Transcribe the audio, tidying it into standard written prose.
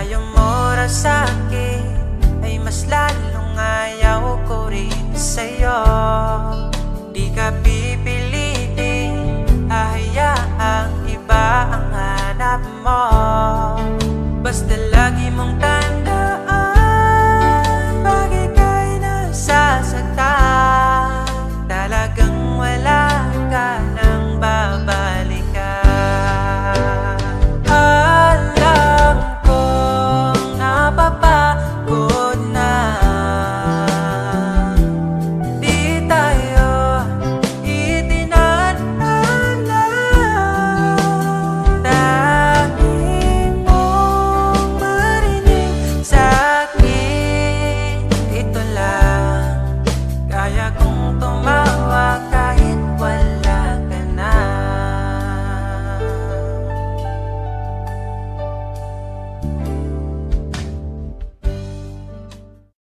ayaw mo raw sa'kin, ay mas lalong ayaw ko rin sa'yo. Di ka pipilitin, hahayaang iba ang hanap mo.